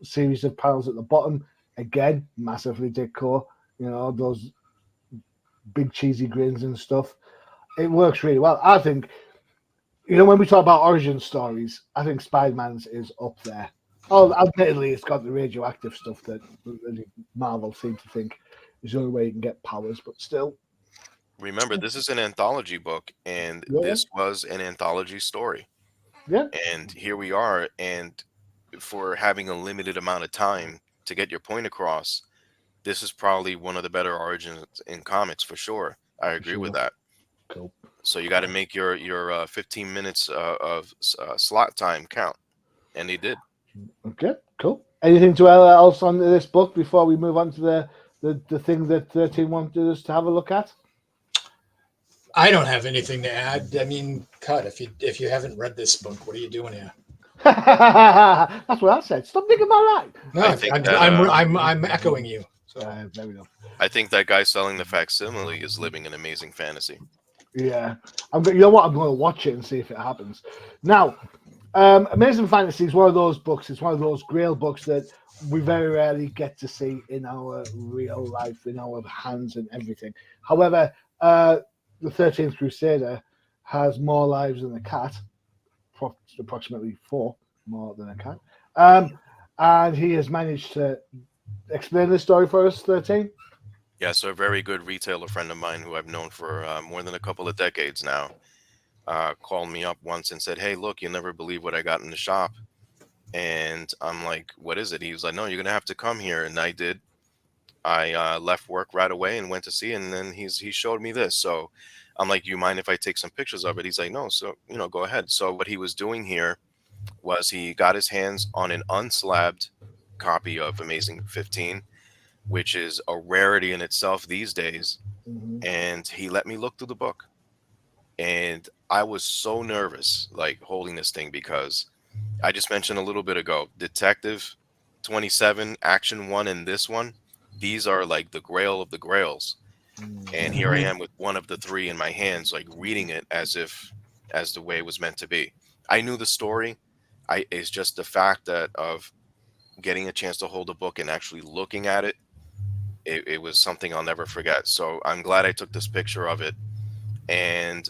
series of panels at the bottom, again, massively Ditko. Those big cheesy grins and stuff. It works really well. I think, when we talk about origin stories, I think Spider-Man's is up there. Oh, admittedly, it's got the radioactive stuff that Marvel seem to think is the only way you can get powers, but still. Remember, this is an anthology book, and this was an anthology story. Yeah. And here we are, and for having a limited amount of time to get your point across, this is probably one of the better origins in comics for sure. I agree with that. Cool. So you got to make your 15 minutes of slot time count, and they did. Okay, cool. Anything else on this book before we move on to the thing that 13 wanted us to have a look at? I don't have anything to add. I mean, cut. If you haven't read this book, what are you doing here? That's what I said. Stop thinking about that. No, I'm echoing you. So. There we go. I think that guy selling the facsimile is living an amazing fantasy. Yeah, you know what? I'm going to watch it and see if it happens. Now, Amazing Fantasy is one of those books. It's one of those Grail books that we very rarely get to see in our real life, in our hands and everything. However, the 13th Crusader has more lives than a cat, approximately 4 more than a cat. And he has managed to explain this story for us, 13. Yeah, so a very good retailer friend of mine who I've known for more than a couple of decades now called me up once and said, "Hey, look, you'll never believe what I got in the shop." And I'm like, "What is it?" He was like, "No, you're going to have to come here." And I did. I left work right away and went to see it, and then he showed me this. So I'm like, "You mind if I take some pictures of it?" He's like, "No, so, go ahead." So what he was doing here was he got his hands on an unslabbed copy of Amazing 15, which is a rarity in itself these days. Mm-hmm. And he let me look through the book. And I was so nervous, like holding this thing, because I just mentioned a little bit ago, detective 27, Action 1, and this one, these are like the grail of the grails. And here I am with one of the three in my hands, like reading it as the way it was meant to be. I knew the story. It's just the fact that of getting a chance to hold a book and actually looking at it, it was something I'll never forget. So I'm glad I took this picture of it. And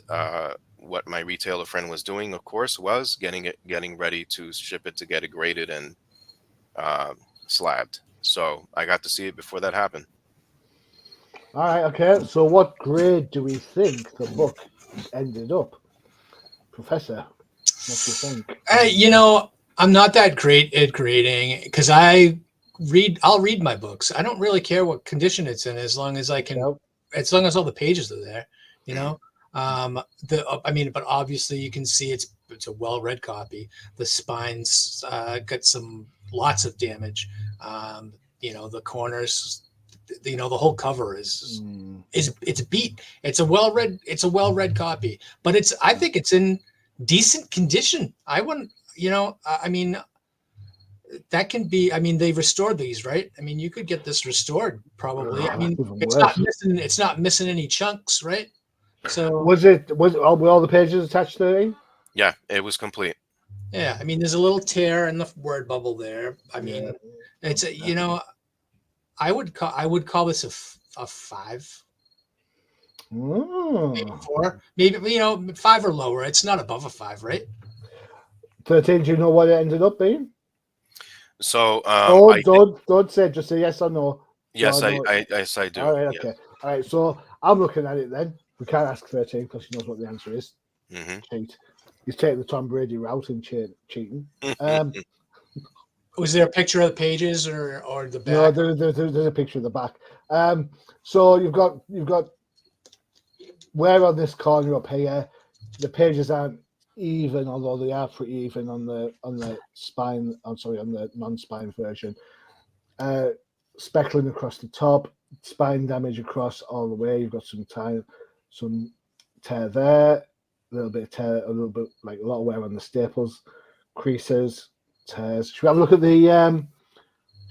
what my retailer friend was doing, of course, was getting ready to ship it to get it graded and slabbed. So I got to see it before that happened. All right, okay. So what grade do we think the book ended up? Professor, what do you think? I'm not that great at grading because I'll read my books. I don't really care what condition it's in as long as I can, Yep. as long as all the pages are there, you know. But obviously you can see it's a well-read copy. The spines got lots of damage. The corners, the whole cover is it's beat. It's a well-read copy, but I think it's in decent condition. I wouldn't, that can be, they restored these, right? You could get this restored probably. Even It's worse. not missing any chunks, right? So Was were all the pages attached to it? Yeah, it was complete. yeah, there's a little tear in the word bubble there. It's I would call this a 5. Maybe 4, maybe 5 or lower. It's not above a 5, right? 13. Do you know what it ended up being? So Don't say, just say yes or no. Yes, So yes, I do. All right, Yeah. okay. All right, so I'm looking at it then. We can't ask 13 because she knows what the answer is. Cheat. He's taking the Tom Brady route and cheating. Was there a picture of the pages or the back? No, there's a picture of the back. So you've got where on this corner up here, the pages aren't even, although they are pretty even on the spine. I'm sorry, on the non-spine version. Speckling across the top, spine damage across all the way. You've got some tear there, a little bit of tear, a little bit like a lot of wear on the staples, creases, tears. Should we have a look at the?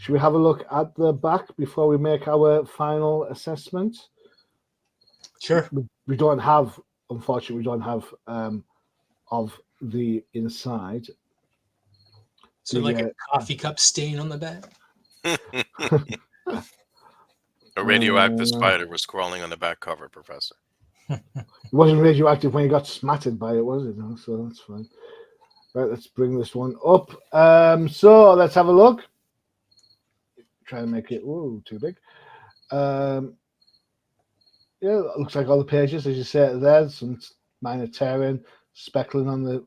Should we have a look at the back before we make our final assessment? Sure. We don't have, unfortunately, we don't have of the inside. So like a coffee cup stain on the back. A radioactive spider was crawling on the back cover, Professor. It wasn't radioactive when you got smattered by it, was it? No, so that's fine. Right, let's bring this one up. So let's have a look. Try and make it too big. Yeah, it looks like all the pages, as you say, there's some minor tearing, speckling on the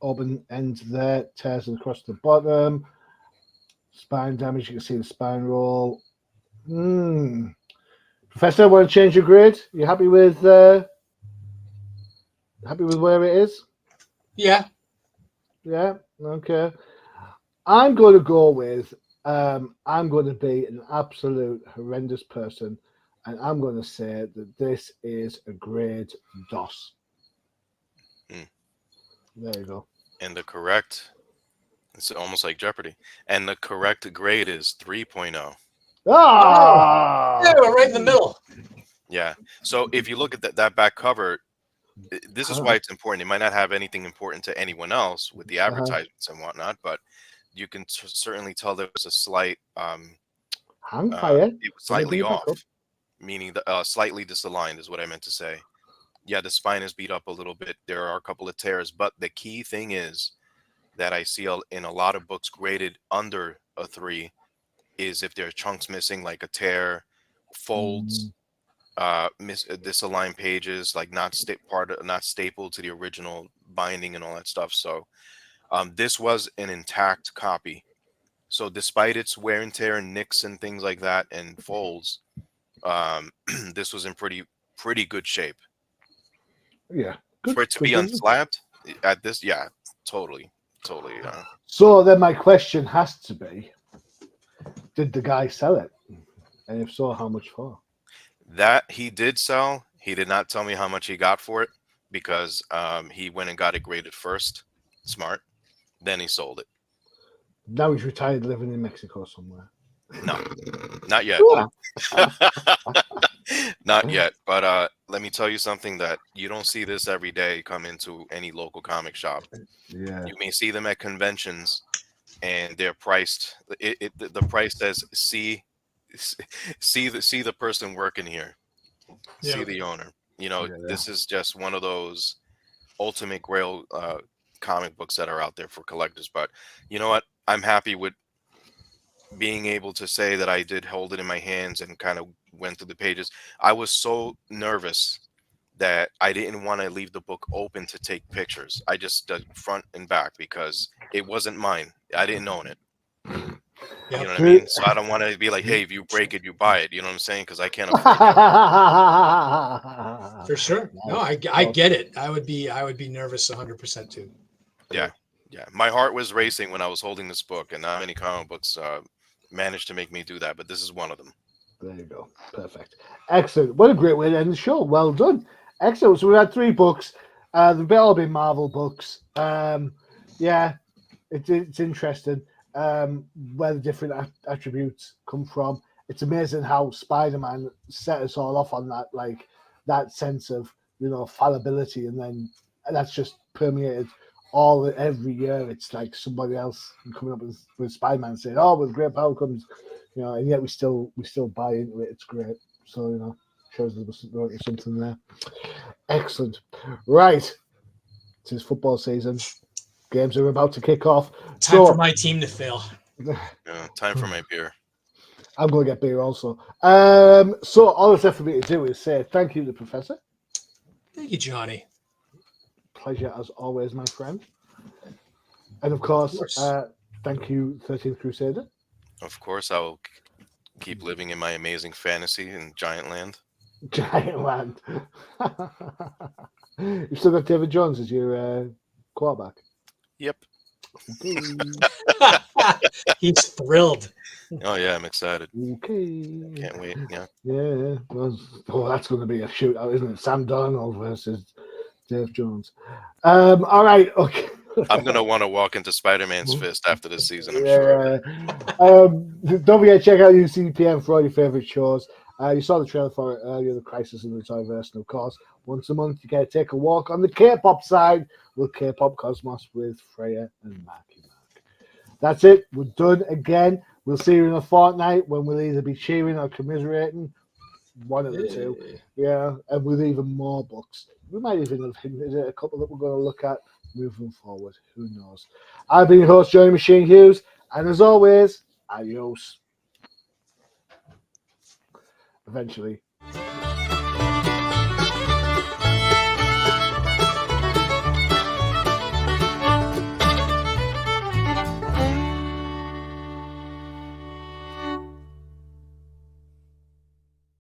open end there, tears across the bottom, spine damage. You can see the spine roll. Professor, want to change your grade? You happy with where it is? Yeah. Yeah. Okay. I'm going to go with. I'm going to be an absolute horrendous person, and I'm going to say that this is a grade DOS. There you go. And the correct, it's almost like Jeopardy. And the correct grade is 3.0. Ah! Yeah, we're right in the middle. Yeah. So if you look at that back cover, this is why it's important. It might not have anything important to anyone else with the advertisements and whatnot, but you can certainly tell there was a slight hang fire. It was slightly off, meaning the slightly disaligned is what I meant to say. Yeah, the spine is beat up a little bit. There are a couple of tears, but the key thing is that I see in a lot of books graded under a 3 is if there are chunks missing, like a tear, folds, disaligned pages, like not stapled to the original binding and all that stuff. So this was an intact copy. So despite its wear and tear and nicks and things like that and folds, this was in pretty good shape. Yeah. For it to be unslabbed at this, yeah, totally. So then my question has to be, did the guy sell it? And if so, how much for? That he did sell. He did not tell me how much he got for it because he went and got it graded first. Smart. Then he sold it. Now he's retired, living in Mexico somewhere. No, not yet. Not yet. But let me tell you something that you don't see this every day come into any local comic shop. Yeah. You may see them at conventions, and they're priced. The price says see the person working here, see Yeah. the owner. You know, Yeah. this is just one of those ultimate grail comic books that are out there for collectors. But you know what? I'm happy with being able to say that I did hold it in my hands and kind of went through the pages. I was so nervous that I didn't want to leave the book open to take pictures. I just did front and back because it wasn't mine. I didn't own it. Yep. You know what I mean? So I don't want to be like, hey, if you break it, you buy it. You know what I'm saying? Because I can't afford that. For sure. No, I get it. I would be nervous 100% too. Yeah. Yeah. My heart was racing when I was holding this book, and not many comic books managed to make me do that, but this is one of them. There you go. Perfect. Excellent. What a great way to end the show. Well done. Excellent. So we had 3 books. They've all been Marvel books. Yeah, it's interesting where the different attributes come from. It's amazing how Spider-Man set us all off on that sense of fallibility, and then that's just permeated every year. It's like somebody else coming up with Spider-Man saying, "Oh, with great power comes," and yet we still buy into it. It's great. So shows there's something there. Excellent. Right, it's football season. Games are about to kick off. Time for my team to fail. Time for my beer. I'm going to get beer also. So all that's left for me to do is say thank you to the Professor. Thank you, Johnny. Pleasure as always, my friend. And of course. Thank you, 13th Crusader. Of course, I will keep living in my amazing fantasy in Giant Land. Giant Land. You've still got David Jones as your quarterback. Yep. Okay. He's thrilled. Oh yeah, I'm excited. Okay. Can't wait. Yeah. Yeah. Well, that's going to be a shootout, isn't it? Sam Darnold versus Dave Jones. All right. Okay. I'm gonna want to walk into Spider-Man's fist after this season. I'm sure. Don't forget to check out UCPM for all your favorite shows. You saw the trailer for it earlier, The Crisis in the Toyverse, and of course, once a month you get to take a walk on the K-pop side with K-pop Cosmos with Freya and Marky Mark. That's it. We're done again. We'll see you in a fortnight when we'll either be cheering or commiserating. One of the two. Yeah, and with even more books. We might even have hinted at a couple that we're going to look at moving forward. Who knows? I've been your host, Johnny Machine Hughes, and as always, adios. Eventually.